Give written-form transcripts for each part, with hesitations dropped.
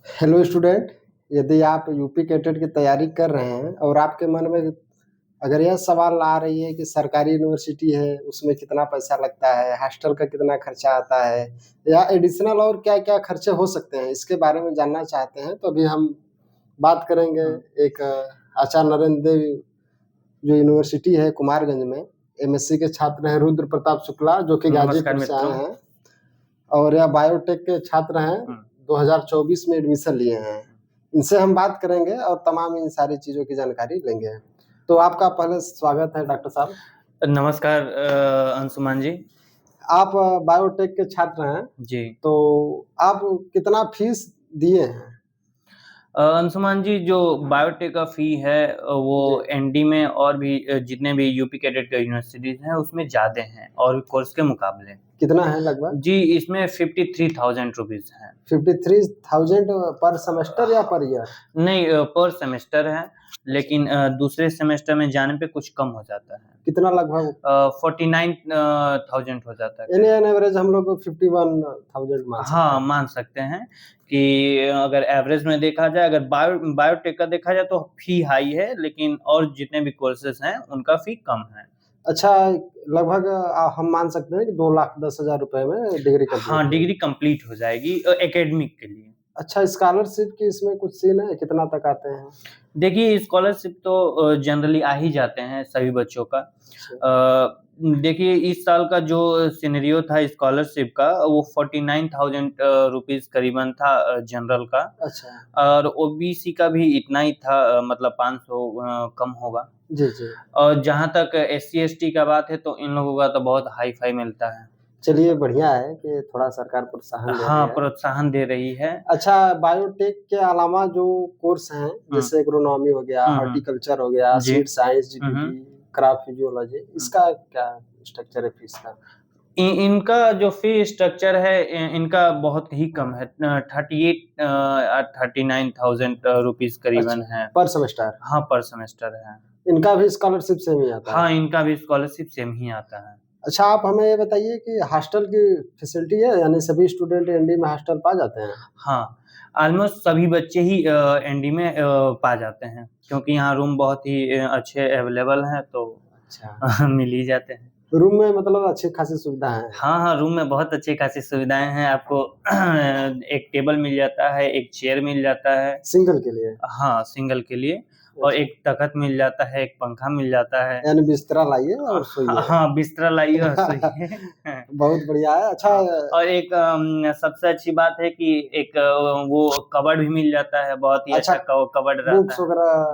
Hello student. यदि आप UP CATET की तैयारी कर रहे हैं और आपके मन में अगर यह सवाल आ रही है कि सरकारी यूनिवर्सिटी है उसमें कितना पैसा लगता है, हॉस्टल का कितना खर्चा आता है या एडिशनल और क्या क्या खर्चे हो सकते हैं, इसके बारे में जानना चाहते हैं तो अभी हम बात करेंगे। एक आचार्य नरेंद्र देव जो यूनिवर्सिटी है कुमारगंज में, एमएससी के छात्र हैं रुद्र प्रताप शुक्ला जो कि नमस्कार गाजीपुर से आए मित्रों। हैं और यह बायोटेक के छात्र हैं, 2024 में एडमिशन लिए हैं। इनसे हम बात करेंगे और तमाम इन सारी चीजों की जानकारी लेंगे। तो आपका पहले स्वागत है डॉक्टर साहब। नमस्कार अंशुमान जी। आप बायोटेक के छात्र हैं जी। तो आप कितना फीस दिए हैं? अंशुमान जी, जो बायोटेक का फी है वो जी। एनडी में और भी जितने भी यूपी कैडेट के यूनिवर्सिटीज हैं उसमें ज्यादा हैं और कोर्स के मुकाबले। कितना है लगभग? जी, इसमें 53,000 रुपीज है। 53,000 पर सेमेस्टर या पर ईयर? नहीं, पर सेमेस्टर है, लेकिन दूसरे सेमेस्टर में जाने पे कुछ कम हो जाता है। कितना लगभग? 49,000 हो जाता है। इन एवरेज हम लोग 51,000 मान सकते हैं। हाँ, मान सकते हैं कि अगर एवरेज में देखा जाए, अगर बायोटेक का देखा जाए तो फी हाई है, लेकिन और जितने भी कोर्सेज हैं उनका फी कम है। अच्छा, लगभग हम मान सकते हैं कि 2,10,000 रुपए में डिग्री कंप्लीट? हाँ, डिग्री कंप्लीट हो जाएगी एकेडमिक के लिए। अच्छा, स्कॉलरशिप की इसमें कुछ सीन है, कितना तक आते हैं? देखिए, स्कॉलरशिप तो जनरली आ ही जाते हैं सभी बच्चों का। देखिए, इस साल का जो सिनेरियो था स्कॉलरशिप का वो 49,000 रुपीज करीबन था जनरल का। अच्छा। और ओबीसी का भी इतना ही था, मतलब 500 कम होगा। जी जी। और जहाँ तक SC ST का बात है तो इन लोगों का तो बहुत हाई फाई मिलता है। चलिए, बढ़िया है कि थोड़ा सरकार प्रोत्साहन दे हाँ, रही है। प्रोत्साहन दे रही है। अच्छा, बायोटेक के अलावा जो कोर्स हैं जैसे एग्रोनॉमी हो गया, हॉर्टिकल्चर हो गया, seed science, GPT, craft physiology, इसका क्या स्ट्रक्चर है फीस का? इनका जो फी स्ट्रक्चर है इनका बहुत ही कम है, 39,000 रुपीज करीबन है पर सेमेस्टर। हाँ, पर सेमेस्टर है। इनका भी स्कॉलरशिप सेम ही आता है? हाँ, इनका भी स्कॉलरशिप सेम ही आता है। अच्छा, आप हमें ये बताइए कि हॉस्टल की फैसिलिटी है, यानी सभी स्टूडेंट एनडी में हॉस्टल पा जाते हैं? हाँ, ऑलमोस्ट सभी बच्चे ही एनडी में पा जाते हैं, क्योंकि यहाँ रूम बहुत ही अच्छे अवेलेबल हैं, तो अच्छा मिल ही जाते हैं। रूम में मतलब अच्छी खासी सुविधा है? हाँ, रूम में बहुत अच्छी खासी सुविधाएं हैं। आपको एक टेबल मिल जाता है, एक चेयर मिल जाता है सिंगल के लिए? हाँ, सिंगल के लिए। और एक तख्त मिल जाता है, एक पंखा मिल जाता है। यानी बिस्तरा लाइए और सोइए। हाँ, बिस्तरा लाइए और सोइए। बहुत बढ़िया है। अच्छा, और एक सबसे अच्छी बात है कि एक वो कबर्ड भी मिल जाता है, बहुत ही अच्छा कबर्ड रहता है,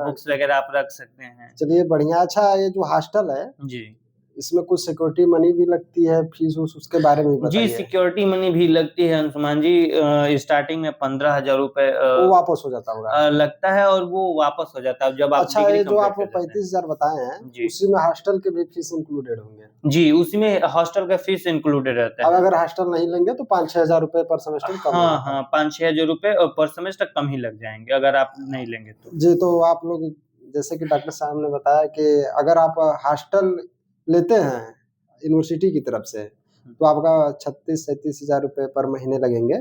बुक्स वगैरह आप रख सकते हैं। चलिए बढ़िया। अच्छा, ये जो हॉस्टल है जी, इसमें कुछ सिक्योरिटी मनी भी लगती है, फीस उसके बारे में बताइए। जी, सिक्योरिटी मनी भी लगती है अंशुमान जी। स्टार्टिंग में 15,000 रुपए वो वापस हो जाता होगा? लगता है और वो वापस हो जाता है जब आप अच्छा, डिग्री ये जो कंप्लीट आप कर जाते हैं। 35,000 बताए हैं जी, उसी में हॉस्टल के भी फीस इंक्लूडेड होंगे? जी, उसमें हॉस्टल का फीस इंक्लूडेड रहता अब है। अगर हॉस्टल नहीं लेंगे तो 5-6 हजार रुपए पर सेमेस्टर कम हाँ, होगा? हाँ, 5-6 हजार रुपए पर सेमेस्टर कम ही लग जाएंगे अगर आप नहीं लेंगे तो। जी, तो आप लोग जैसे कि डॉक्टर साहब ने बताया कि अगर आप हॉस्टल लेते हैं यूनिवर्सिटी की तरफ से तो आपका 36-37 हजार रुपए पर महीने लगेंगे।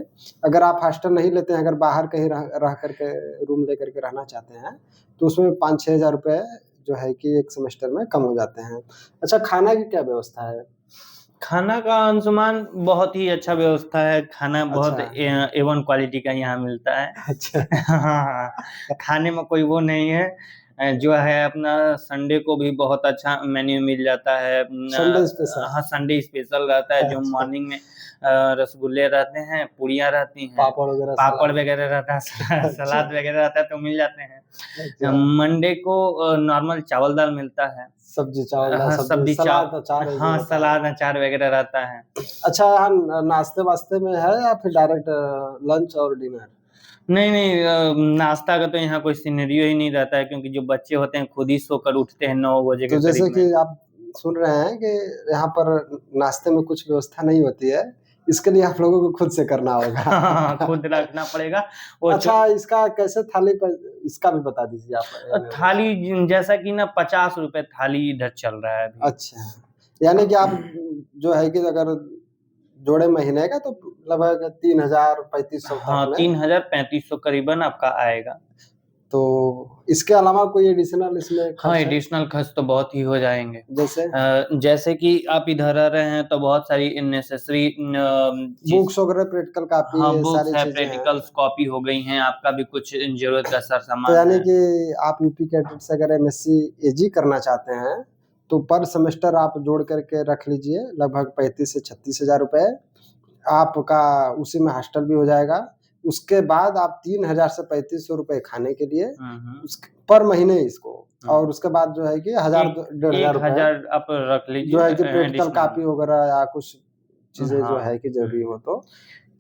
अगर आप हॉस्टल नहीं लेते हैं, अगर बाहर कहीं रह करके रूम लेकर के रहना चाहते हैं तो उसमें 5-6 हजार रुपए जो है कि एक सेमेस्टर में कम हो जाते हैं। अच्छा, खाना की क्या व्यवस्था है? खाना का अंशुमान बहुत ही अच्छा व्यवस्था है, खाना बहुत अच्छा। A1 क्वालिटी का यहाँ मिलता है। अच्छा। हाँ, खाने में कोई वो नहीं है। जो है अपना संडे को भी बहुत अच्छा मेन्यू मिल जाता है। Sunday special? हाँ, संडे स्पेशल रहता है, जो अच्छा। मॉर्निंग में रसगुल्ले रहते हैं, पूड़ियाँ रहती हैं, पापड़ वगैरह रहता है, सलाद वगैरह रहता है तो मिल जाते हैं। अच्छा। मंडे को नॉर्मल चावल दाल मिलता है, सब्जी चावल दाल, सब्जी सलाद अचार हाँ, सलाद अचार वगैरह रहता है। अच्छा, नाश्ते वास्ते में है या फिर डायरेक्ट लंच और डिनर? नहीं, नहीं, नाश्ता का तो यहाँ कोई सिनेरियो ही नहीं रहता है, क्योंकि जो बच्चे होते हैं खुद ही सोकर उठते हैं 9 बजे तो के जैसे करीब में। कि आप सुन रहे हैं कि यहाँ पर नाश्ते में कुछ व्यवस्था नहीं होती है, इसके लिए आप लोगों को खुद से करना होगा। हाँ, खुद रखना पड़ेगा। वो अच्छा, इसका कैसे थाली पर इसका भी बता दीजिए आप। थाली जैसा कि ना 50 रुपए थाली इधर चल रहा है अभी। अच्छा, यानी कि आप जो है कि अगर जोड़े महीने का तो लगभग 3000-3500 हाँ, तक में। 3000-3500 करीबन आपका आएगा। तो इसके अलावा कोई एडिशनल इसमें हाँ, खर्च है? एडिशनल खर्च तो बहुत ही हो जाएँगे। जैसे जैसे कि आप इधर रह रहे हैं तो बहुत सारी नेसेसरी चीज़ बुक्स वगैरह, प्रैक्टिकल कॉपी, हाँ, ये बुक्स सारी है, चीज़ें हैं। प्रैक्टिकल्स कॉपी हो गई हैं, आपका भी कुछ ज़रूरत का तो सार-सामान यानी है। कि आप यूपी कैडेट से अगर एमएससी एजी करना चाहते हैं, तो पर सेमेस्टर आप जोड़ करके रख लीजिए लगभग 35 से 36,000 रुपए। आपका उसी में हॉस्टल भी हो जाएगा। उसके बाद आप 3000 से 3500 रुपए खाने के लिए, हुँ, हुँ। पर महीने इसको, हुँ। और उसके बाद जो है कि 1000 डेढ़ हजार रुपए 1000 आप रख लीजिए जो है कि प्रैक्टिकल एडिशनल। कॉपी वगैरह या कुछ चीज़ें जो हाँ, है कि ज़रूरी हुँ। हो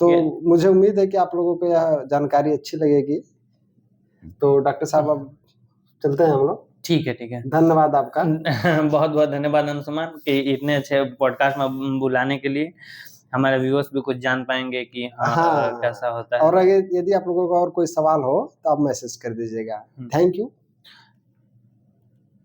तो ये मुझे उम्मीद है कि आप लोगों को यह जानकारी अच्छी लगेगी। तो डॉक्टर साहब अब चलते हैं हम लोग। ठीक है, ठीक है। धन्यवाद आपका। बहुत-बहुत धन्यवाद अंशुमान कि इतने अच्छे पॉडकास्ट में बुलाने के लिए। हमारे व्यूअर्स भी कुछ जान पाएँगे कि हाँ हाँ, कैसा होता और है। अगर यदि आप लोगों का और कोई सवाल हो, तो आप मैसेज कर दीजिएगा। हुँ। Thank you.